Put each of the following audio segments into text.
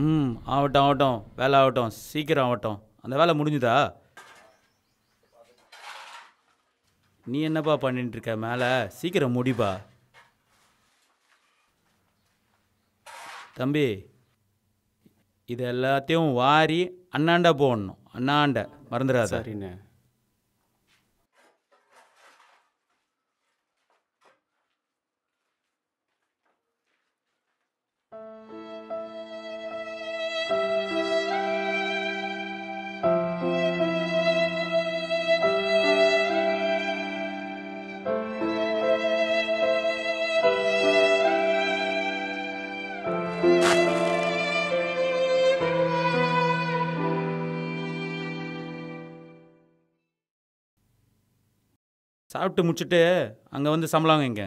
ம், ஆகட்டும் ஆகட்டும், வேலை ஆகட்டும், சீக்கிரம் ஆகட்டும். அந்த வேலை முடிஞ்சுதா? நீ என்னப்பா பண்ணிட்டு இருக்க மேலே? சீக்கிரம் முடிப்பா. தம்பி, இது எல்லாத்தையும் வாரி அண்ணாண்ட போடணும். அண்ணாண்ட மறந்துடாத. சரிண்ணே. சாப்பிட்டு முடிச்சுட்டு அங்கே வந்து சம்பளம் வாங்க.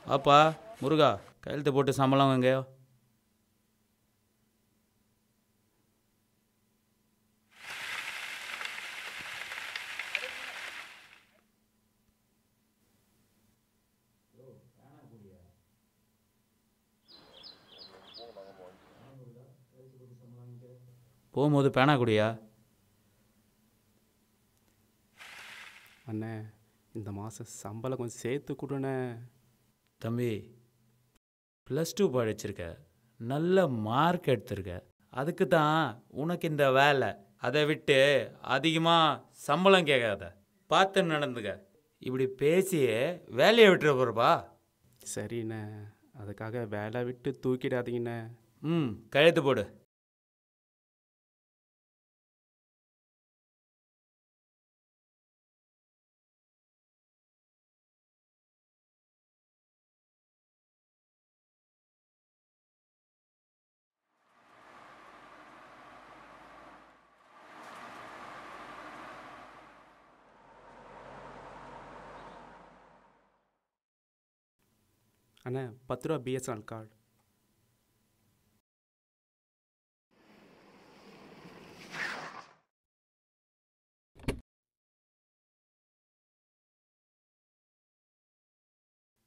வாப்பா முருகா, கையெழுத்து போட்டு சம்பளம் வாங்க. போகும்போது பேனா குடியா. அண்ணே, இந்த மாதம் சம்பளம் கொஞ்சம் சேர்த்து கொடுண்ணே. தம்பி, +2 படிச்சிருக்க, நல்ல மார்க் எடுத்திருக்க, அதுக்கு தான் உனக்கு இந்த வேலை. அதை விட்டு அதிகமாக சம்பளம் கேட்காத, பார்த்து நடந்துக்க. இப்படி பேசியே வேலையை விட்டுற போகிறப்பா. சரிண்ணே, அதுக்காக வேலை விட்டு தூக்கிடாதீங்கண்ணே. ம், கையெழுத்து போடு. அண்ணே, 10 ரூபா BSNL card.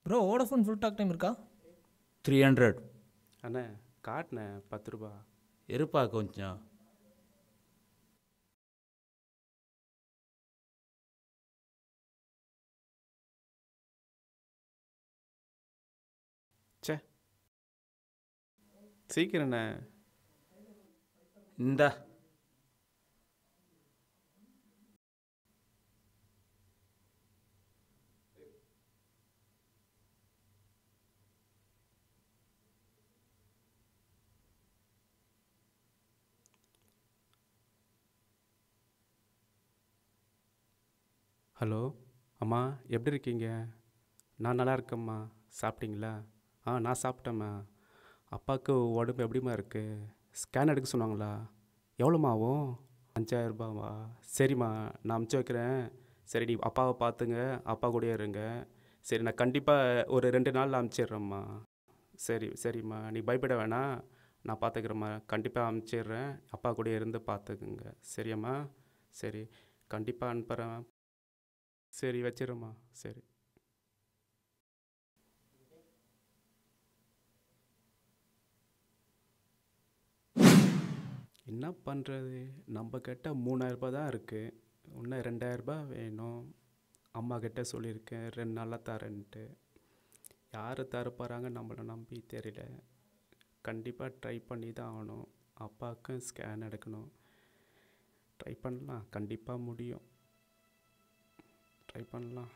Bro, Vodafone full talk time இருக்கா? 300. அண்ணே, காட்டுண்ணே 10 ரூபா. இருப்பா கொஞ்சம். சே, சீக்கிரண்ணே. இந்த ஹலோ அம்மா, எப்படி இருக்கீங்க? நான் நல்லா இருக்கேம்மா. சாப்பிட்டீங்களா? நான் சாப்பிட்டேம்மா. அப்பாவுக்கு உடம்பு எப்படிம்மா இருக்குது? ஸ்கேன் எடுக்க சொன்னாங்களா? எவ்வளோம்மா ஆகும்? 5000 ரூபாவா? சரிம்மா, நான் அமுச்சு வைக்கிறேன். சரி, நீ அப்பாவை பார்த்துங்க, அப்பா கூடயே இருங்க. சரி, நான் கண்டிப்பாக ஒரு 2 நாளில் அமுச்சிடுறேம்மா. சரிம்மா, நீ பயப்பட வேணாம், நான் பார்த்துக்கிறேம்மா. கண்டிப்பாக அமுச்சிடுறேன், அப்பா கூடயே இருந்து பார்த்துக்குங்க. சரியாம்மா? சரி, கண்டிப்பாக அனுப்புகிறேன். சரி, வச்சிடுறேம்மா. சரி. என்ன பண்ணுறது, நம்ம கிட்ட 3000 ரூபாய் தான் இருக்குது. இன்னும் 2000 ரூபாய் வேணும். அம்மா கிட்ட சொல்லியிருக்கேன் 2 நாளாக தரேன்ட்டு. யார் தரப்போகிறாங்க நம்மளை நம்பி தெரியல. கண்டிப்பாக ட்ரை பண்ணி தான் ஆகணும். அப்பாவுக்கும் ஸ்கேன் எடுக்கணும். ட்ரை பண்ணலாம், கண்டிப்பாக முடியும். ட்ரை பண்ணலாம்.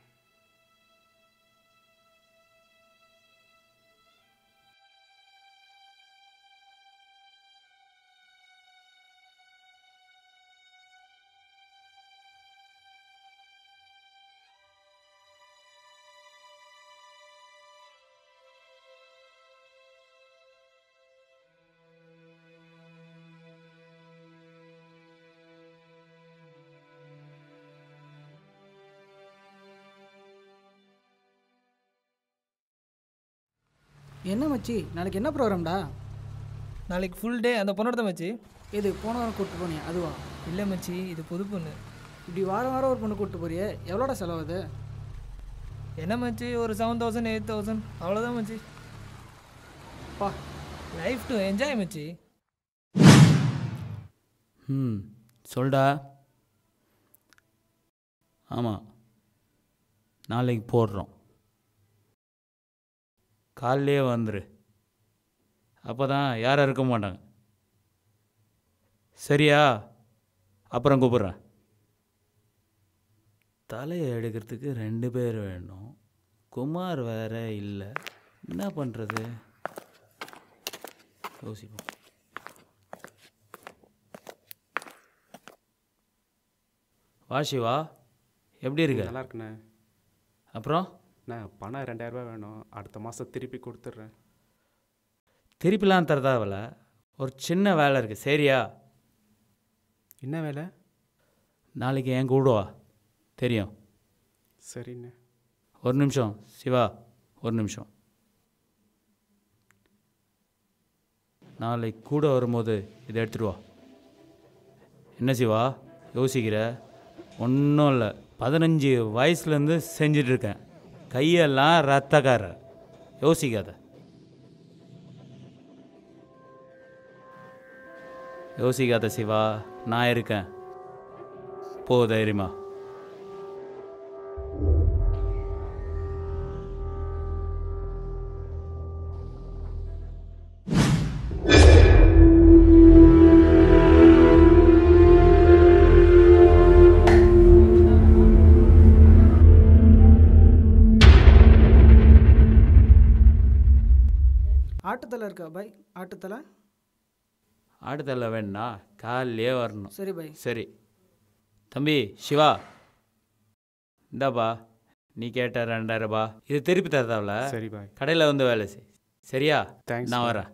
என்ன மச்சி, நாளைக்கு என்ன ப்ரோக்ராம்டா? நாளைக்கு ஃபுல் டே அந்த பொண்ணோட தான் மச்சி. எது, போன வாரம் கூப்பிட்டு போனியா அதுவா? இல்லை மச்சி, இது புது பொண்ணு. இப்படி வாரம் வாரம் ஒரு பொண்ணு கூப்பிட்டு போறியே, எவ்வளோட செலவுது? என்ன மச்சி, ஒரு 7000 8000 அவ்வளோதான் மச்சி. பா, லைஃப் டு என்ஜாய் மச்சி. சொல்டா. ஆமாம், நாளைக்கு போடுறோம். காலையிலே வந்துரு, அப்போ தான் யாரும் இருக்க மாட்டாங்க. சரியா? அப்புறம் கூப்பிட்றேன். தலையை எடுக்கிறதுக்கு 2 பேர் வேணும். குமார் வேற இல்லை, என்ன பண்ணுறது? யோசிப்போம். வா சிவா, எப்படி இருக்க? நல்லா இருக்குண்ணே. அப்புறம் நான் பணம் 2000 ரூபாய் வேணும், அடுத்த மாதம் திருப்பி கொடுத்துட்றேன். திருப்பிலாம் தரதாவல, ஒரு சின்ன வேலை இருக்குது. சரியா? என்ன வேலை? நாளைக்கு என் கூட வா, தெரியும். சரிண்ணே. ஒரு நிமிஷம் சிவா, ஒரு நிமிஷம். நாளைக்கு கூட வரும்போது இதை எடுத்துகிட்டு வா. என்ன சிவா யோசிக்கிற? ஒன்றும் இல்லை, 15 வயசுலேருந்து செஞ்சிட்ருக்கேன். கையெல்லாம் ரத்தக்கார. யோசிக்காத. யோசிக்காத சிவா, நான் இருக்கேன். போ தைரியமா. ஆட்டுத்தலை இருக்கா பாய்? ஆட்டுத்தலை ஆடுதல்ல வேணும்னா காலையிலே வரணும். சரி பாய். சரி தம்பி சிவா, இந்தாப்பா நீ கேட்ட 2000 ரூபாய். இது திருப்பி தரதாவில் சரி பாய். கடையில் வந்து வேலை செய். சரியா? தேங்க்ஸ். நான் வரேன்.